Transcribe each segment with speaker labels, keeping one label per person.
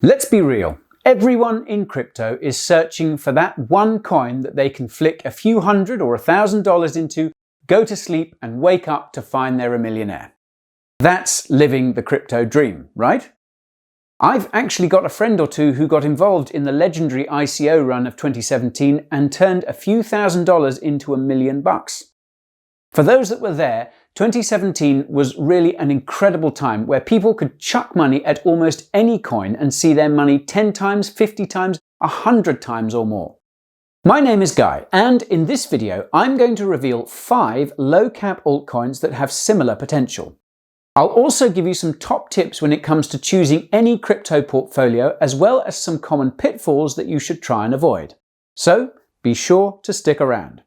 Speaker 1: Let's be real. Everyone in crypto is searching for that one coin that they can flick a few $100 or $1,000 into, go to sleep and wake up to find they're a millionaire. That's living the crypto dream, right? I've actually got a friend or two who got involved in the legendary ICO run of 2017 and turned a few $1,000s into $1 million. For those that were there, 2017 was really an incredible time where people could chuck money at almost any coin and see their money 10 times, 50 times, 100 times or more. My name is Guy, and in this video I'm going to reveal 5 low-cap altcoins that have similar potential. I'll also give you some top tips when it comes to choosing any crypto portfolio, as well as some common pitfalls that you should try and avoid. So be sure to stick around.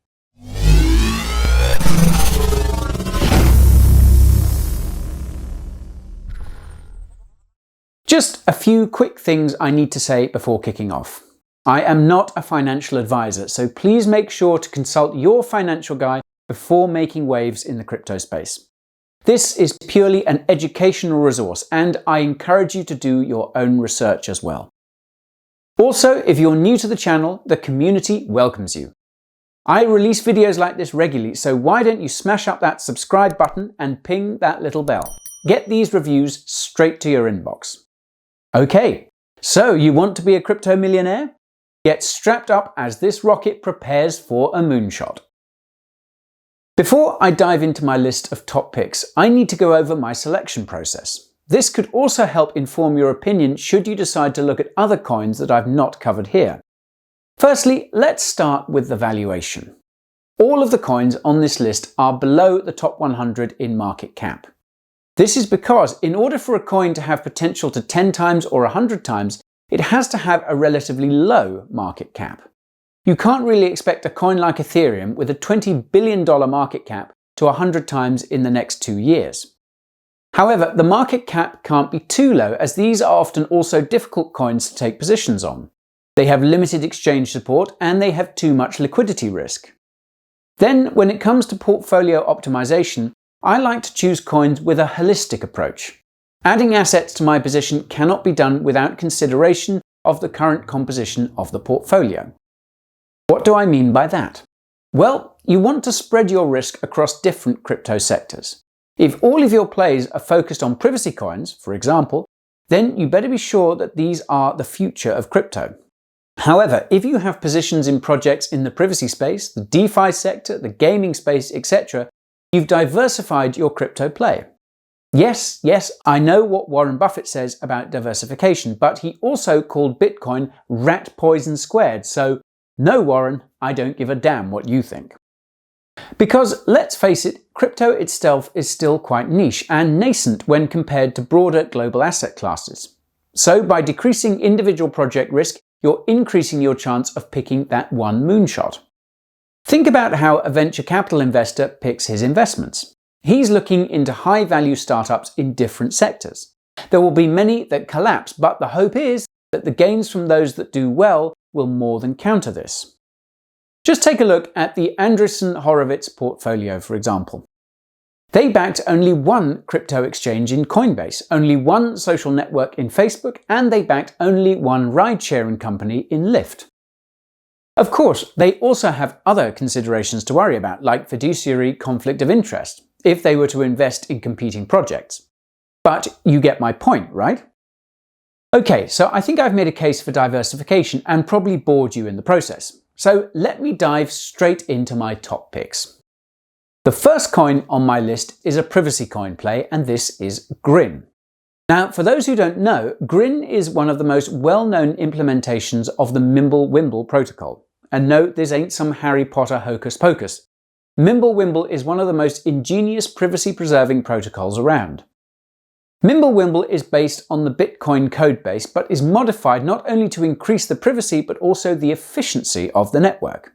Speaker 1: Just a few quick things I need to say before kicking off. I am not a financial advisor, so please make sure to consult your financial guy before making waves in the crypto space. This is purely an educational resource, and I encourage you to do your own research as well. Also, if you're new to the channel, the community welcomes you. I release videos like this regularly, so why don't you smash up that subscribe button and ping that little bell. Get these reviews straight to your inbox. Okay, so you want to be a crypto millionaire? Get strapped up as this rocket prepares for a moonshot. Before I dive into my list of top picks, I need to go over my selection process. This could also help inform your opinion should you decide to look at other coins that I've not covered here. Firstly, let's start with the valuation. All of the coins on this list are below the top 100 in market cap. This is because in order for a coin to have potential to 10 times or 100 times, it has to have a relatively low market cap. You can't really expect a coin like Ethereum with a $20 billion market cap to 100 times in the next 2 years. However, the market cap can't be too low, as these are often also difficult coins to take positions on. They have limited exchange support and they have too much liquidity risk. Then, when it comes to portfolio optimization, I like to choose coins with a holistic approach. Adding assets to my position cannot be done without consideration of the current composition of the portfolio. What do I mean by that? Well, you want to spread your risk across different crypto sectors. If all of your plays are focused on privacy coins, for example, then you better be sure that these are the future of crypto. However, if you have positions in projects in the privacy space, the DeFi sector, the gaming space, etc., you've diversified your crypto play. Yes, I know what Warren Buffett says about diversification, but he also called Bitcoin rat poison squared, so no, Warren, I don't give a damn what you think. Because, let's face it, crypto itself is still quite niche and nascent when compared to broader global asset classes. So by decreasing individual project risk, you're increasing your chance of picking that one moonshot. Think about how a venture capital investor picks his investments. He's looking into high-value startups in different sectors. There will be many that collapse, but the hope is that the gains from those that do well will more than counter this. Just take a look at the Andreessen Horowitz portfolio, for example. They backed only one crypto exchange in Coinbase, only one social network in Facebook, and they backed only one ride-sharing company in Lyft. Of course, they also have other considerations to worry about, like fiduciary conflict of interest, if they were to invest in competing projects. But you get my point, right? Okay, so I think I've made a case for diversification and probably bored you in the process. So let me dive straight into my top picks. The first coin on my list is a privacy coin play, and this is Grin. Now, for those who don't know, Grin is one of the most well-known implementations of the Mimble Wimble protocol. And no, this ain't some Harry Potter hocus pocus. MimbleWimble is one of the most ingenious privacy-preserving protocols around. MimbleWimble is based on the Bitcoin codebase, but is modified not only to increase the privacy but also the efficiency of the network.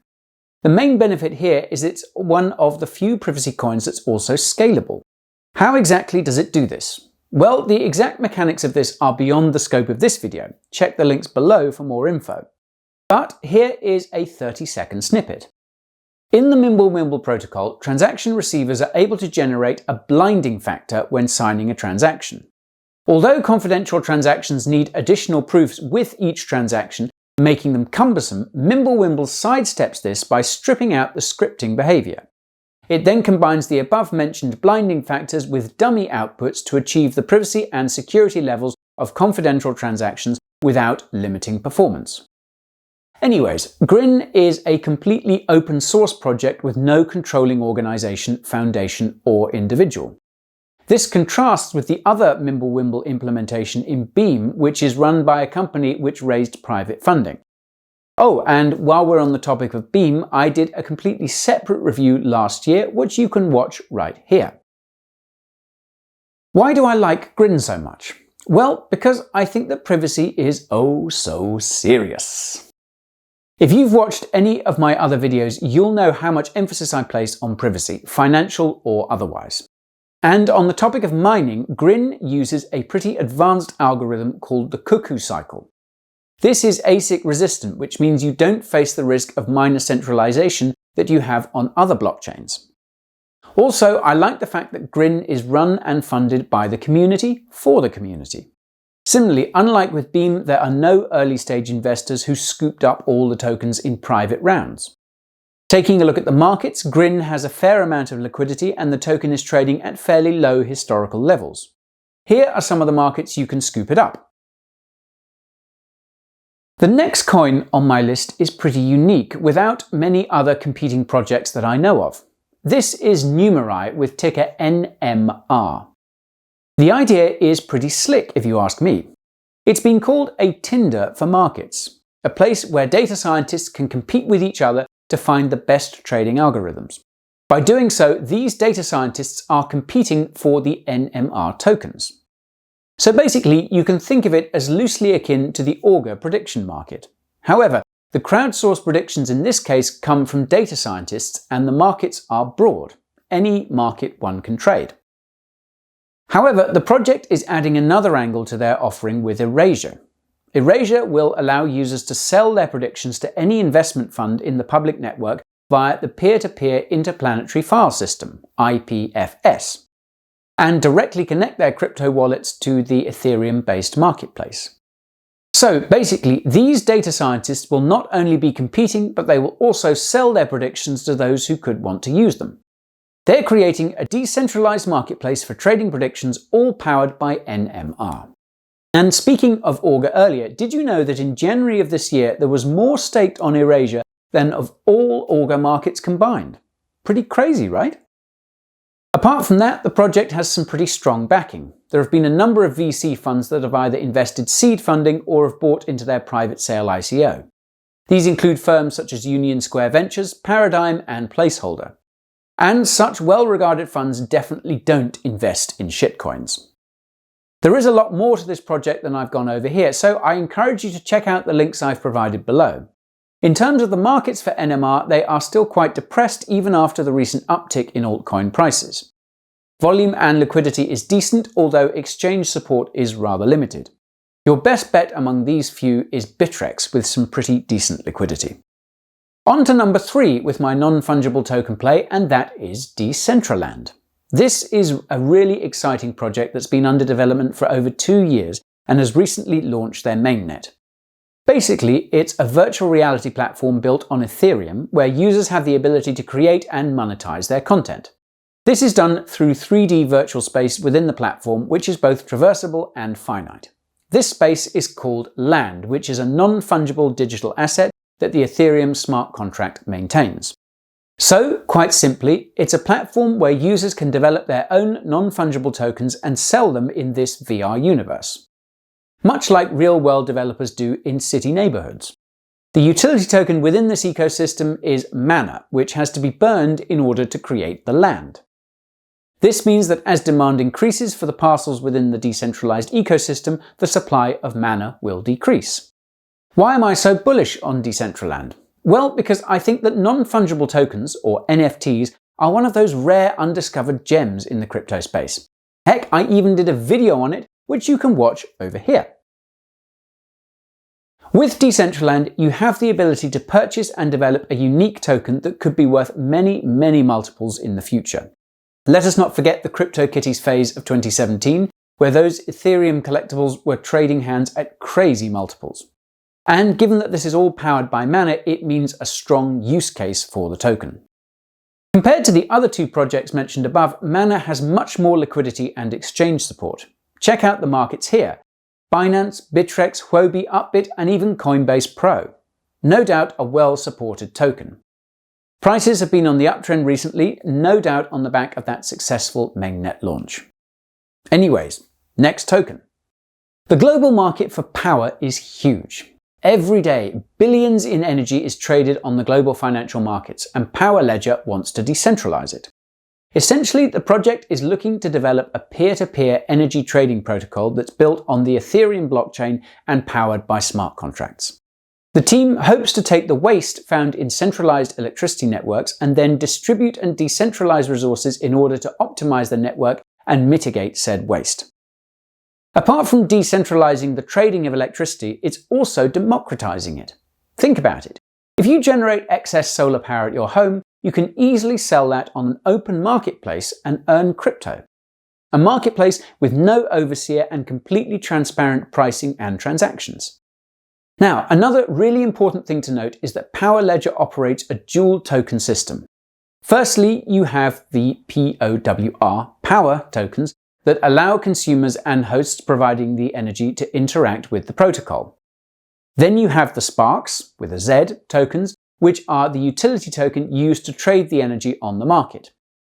Speaker 1: The main benefit here is it's one of the few privacy coins that's also scalable. How exactly does it do this? Well, the exact mechanics of this are beyond the scope of this video. Check the links below for more info. But here is a 30-second snippet. In the MimbleWimble protocol, transaction receivers are able to generate a blinding factor when signing a transaction. Although confidential transactions need additional proofs with each transaction, making them cumbersome, MimbleWimble sidesteps this by stripping out the scripting behavior. It then combines the above-mentioned blinding factors with dummy outputs to achieve the privacy and security levels of confidential transactions without limiting performance. Anyways, Grin is a completely open source project with no controlling organization, foundation, or individual. This contrasts with the other MimbleWimble implementation in Beam, which is run by a company which raised private funding. Oh, and while we're on the topic of Beam, I did a completely separate review last year, which you can watch right here. Why do I like Grin so much? Well, because I think that privacy is oh so serious. If you've watched any of my other videos, you'll know how much emphasis I place on privacy, financial or otherwise. And on the topic of mining, Grin uses a pretty advanced algorithm called the cuckoo cycle. This is ASIC resistant, which means you don't face the risk of miner centralization that you have on other blockchains. Also, I like the fact that Grin is run and funded by the community for the community. Similarly, unlike with Beam, there are no early-stage investors who scooped up all the tokens in private rounds. Taking a look at the markets, Grin has a fair amount of liquidity and the token is trading at fairly low historical levels. Here are some of the markets you can scoop it up. The next coin on my list is pretty unique, without many other competing projects that I know of. This is Numerai with ticker NMR. The idea is pretty slick if you ask me. It's been called a Tinder for markets, a place where data scientists can compete with each other to find the best trading algorithms. By doing so, these data scientists are competing for the NMR tokens. So basically, you can think of it as loosely akin to the Augur prediction market. However, the crowdsourced predictions in this case come from data scientists and the markets are broad, any market one can trade. However, the project is adding another angle to their offering with Erasure. Erasure will allow users to sell their predictions to any investment fund in the public network via the Peer-to-Peer Interplanetary File System, IPFS, and directly connect their crypto wallets to the Ethereum-based marketplace. So basically, these data scientists will not only be competing, but they will also sell their predictions to those who could want to use them. They're creating a decentralized marketplace for trading predictions, all powered by NMR. And speaking of Augur earlier, did you know that in January of this year there was more staked on Erasure than of all Augur markets combined? Pretty crazy, right? Apart from that, the project has some pretty strong backing. There have been a number of VC funds that have either invested seed funding or have bought into their private sale ICO. These include firms such as Union Square Ventures, Paradigm, and Placeholder. And such well-regarded funds definitely don't invest in shitcoins. There is a lot more to this project than I've gone over here, so I encourage you to check out the links I've provided below. In terms of the markets for NMR, they are still quite depressed even after the recent uptick in altcoin prices. Volume and liquidity is decent, although exchange support is rather limited. Your best bet among these few is Bittrex with some pretty decent liquidity. On to number 3 with my non-fungible token play, and that is Decentraland. This is a really exciting project that's been under development for over 2 years and has recently launched their mainnet. Basically, it's a virtual reality platform built on Ethereum where users have the ability to create and monetize their content. This is done through 3D virtual space within the platform, which is both traversable and finite. This space is called Land, which is a non-fungible digital asset that the Ethereum smart contract maintains. So, quite simply, it's a platform where users can develop their own non-fungible tokens and sell them in this VR universe, much like real-world developers do in city neighborhoods. The utility token within this ecosystem is mana, which has to be burned in order to create the land. This means that as demand increases for the parcels within the decentralized ecosystem, the supply of mana will decrease. Why am I so bullish on Decentraland? Well, because I think that non-fungible tokens, or NFTs, are one of those rare undiscovered gems in the crypto space. Heck, I even did a video on it, which you can watch over here. With Decentraland, you have the ability to purchase and develop a unique token that could be worth many, many multiples in the future. Let us not forget the CryptoKitties phase of 2017, where those Ethereum collectibles were trading hands at crazy multiples. And given that this is all powered by Mana, it means a strong use case for the token. Compared to the other two projects mentioned above, Mana has much more liquidity and exchange support. Check out the markets here: Binance, Bittrex, Huobi, Upbit, and even Coinbase Pro. No doubt a well-supported token. Prices have been on the uptrend recently, no doubt on the back of that successful mainnet launch. Anyways, next token. The global market for power is huge. Every day, billions in energy is traded on the global financial markets, and Power Ledger wants to decentralize it. Essentially, the project is looking to develop a peer-to-peer energy trading protocol that's built on the Ethereum blockchain and powered by smart contracts. The team hopes to take the waste found in centralized electricity networks and then distribute and decentralize resources in order to optimize the network and mitigate said waste. Apart from decentralizing the trading of electricity, it's also democratizing it. Think about it. If you generate excess solar power at your home, you can easily sell that on an open marketplace and earn crypto. A marketplace with no overseer and completely transparent pricing and transactions. Now, another really important thing to note is that Power Ledger operates a dual token system. Firstly, you have the POWR power tokens that allow consumers and hosts providing the energy to interact with the protocol. Then you have the Sparks, with a Z, tokens, which are the utility token used to trade the energy on the market.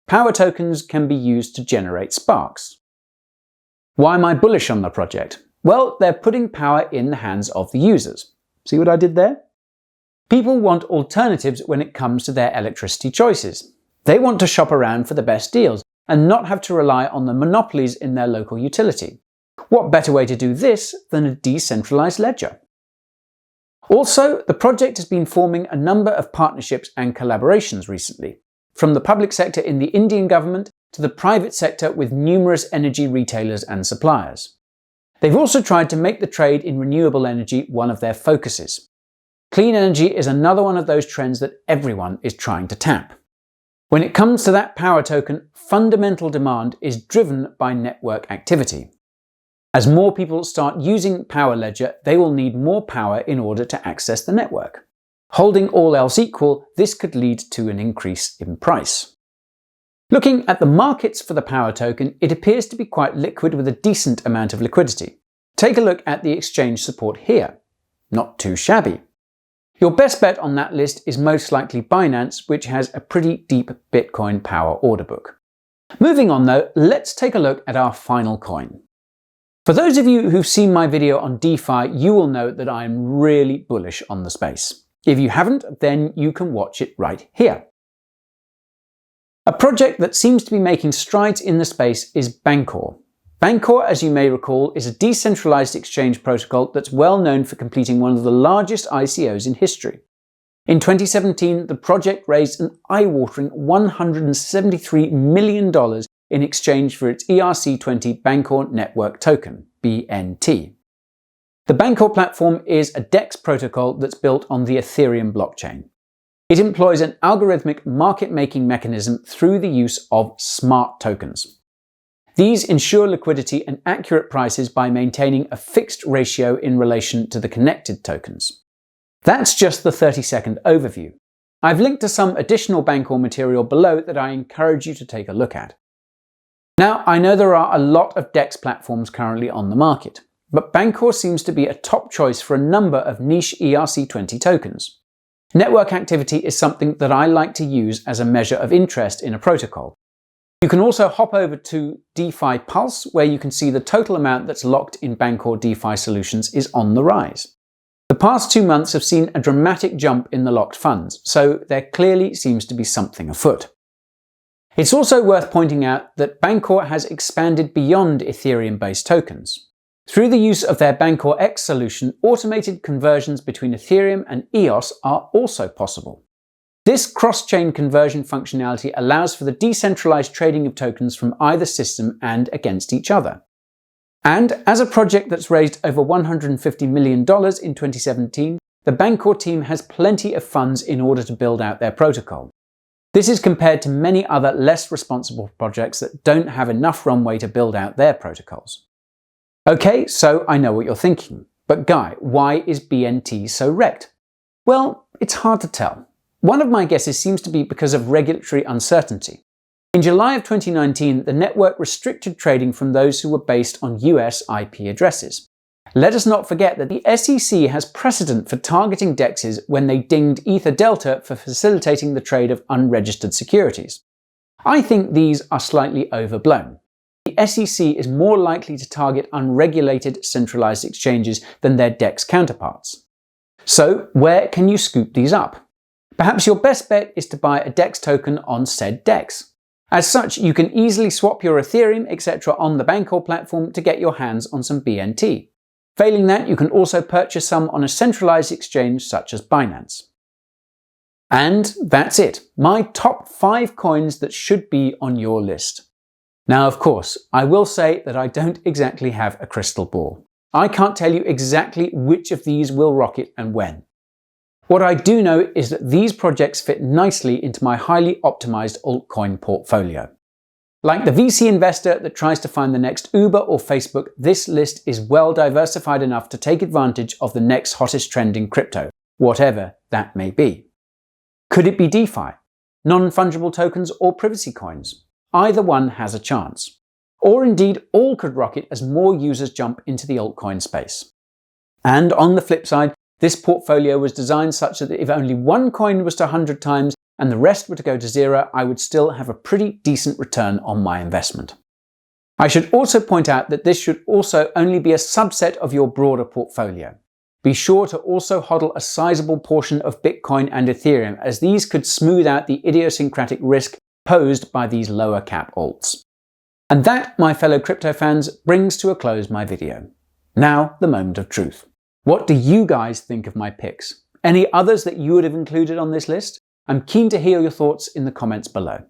Speaker 1: Power tokens can be used to generate Sparks. Why am I bullish on the project? Well, they're putting power in the hands of the users. See what I did there? People want alternatives when it comes to their electricity choices. They want to shop around for the best deals and not have to rely on the monopolies in their local utility. What better way to do this than a decentralized ledger? Also, the project has been forming a number of partnerships and collaborations recently, from the public sector in the Indian government to the private sector with numerous energy retailers and suppliers. They've also tried to make the trade in renewable energy one of their focuses. Clean energy is another one of those trends that everyone is trying to tap. When it comes to that power token, fundamental demand is driven by network activity. As more people start using Power Ledger, they will need more power in order to access the network. Holding all else equal, this could lead to an increase in price. Looking at the markets for the power token, it appears to be quite liquid with a decent amount of liquidity. Take a look at the exchange support here. Not too shabby. Your best bet on that list is most likely Binance, which has a pretty deep Bitcoin power order book. Moving on though, let's take a look at our final coin. For those of you who've seen my video on DeFi, you will know that I am really bullish on the space. If you haven't, then you can watch it right here. A project that seems to be making strides in the space is Bancor. Bancor, as you may recall, is a decentralized exchange protocol that's well known for completing one of the largest ICOs in history. In 2017, the project raised an eye-watering $173 million in exchange for its ERC20 Bancor Network Token, BNT. The Bancor platform is a DEX protocol that's built on the Ethereum blockchain. It employs an algorithmic market-making mechanism through the use of smart tokens. These ensure liquidity and accurate prices by maintaining a fixed ratio in relation to the connected tokens. That's just the 30-second overview. I've linked to some additional Bancor material below that I encourage you to take a look at. Now, I know there are a lot of DEX platforms currently on the market, but Bancor seems to be a top choice for a number of niche ERC20 tokens. Network activity is something that I like to use as a measure of interest in a protocol. You can also hop over to DeFi Pulse, where you can see the total amount that's locked in Bancor DeFi solutions is on the rise. The past 2 months have seen a dramatic jump in the locked funds, so there clearly seems to be something afoot. It's also worth pointing out that Bancor has expanded beyond Ethereum-based tokens. Through the use of their Bancor X solution, automated conversions between Ethereum and EOS are also possible. This cross-chain conversion functionality allows for the decentralized trading of tokens from either system and against each other. And as a project that's raised over $150 million in 2017, the Bancor team has plenty of funds in order to build out their protocol. This is compared to many other less responsible projects that don't have enough runway to build out their protocols. Okay, so I know what you're thinking. But Guy, why is BNT so wrecked? Well, it's hard to tell. One of my guesses seems to be because of regulatory uncertainty. In July of 2019, the network restricted trading from those who were based on US IP addresses. Let us not forget that the SEC has precedent for targeting DEXs when they dinged Ether Delta for facilitating the trade of unregistered securities. I think these are slightly overblown. The SEC is more likely to target unregulated centralized exchanges than their DEX counterparts. So, where can you scoop these up? Perhaps your best bet is to buy a DEX token on said DEX. As such, you can easily swap your Ethereum, etc. on the Bancor platform to get your hands on some BNT. Failing that, you can also purchase some on a centralized exchange such as Binance. And that's it, my top 5 coins that should be on your list. Now, of course, I will say that I don't exactly have a crystal ball. I can't tell you exactly which of these will rocket and when. What I do know is that these projects fit nicely into my highly optimized altcoin portfolio. Like the VC investor that tries to find the next Uber or Facebook, this list is well diversified enough to take advantage of the next hottest trend in crypto, whatever that may be. Could it be DeFi, non-fungible tokens, or privacy coins? Either one has a chance. Or indeed, all could rocket as more users jump into the altcoin space. And on the flip side, this portfolio was designed such that if only one coin was to 100 times and the rest were to go to 0, I would still have a pretty decent return on my investment. I should also point out that this should also only be a subset of your broader portfolio. Be sure to also hodl a sizable portion of Bitcoin and Ethereum, as these could smooth out the idiosyncratic risk posed by these lower cap alts. And that, my fellow crypto fans, brings to a close my video. Now, the moment of truth. What do you guys think of my picks? Any others that you would have included on this list? I'm keen to hear your thoughts in the comments below.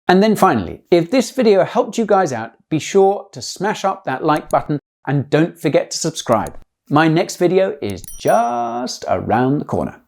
Speaker 1: And then finally, if this video helped you guys out, be sure to smash up that like button and don't forget to subscribe. My next video is just around the corner.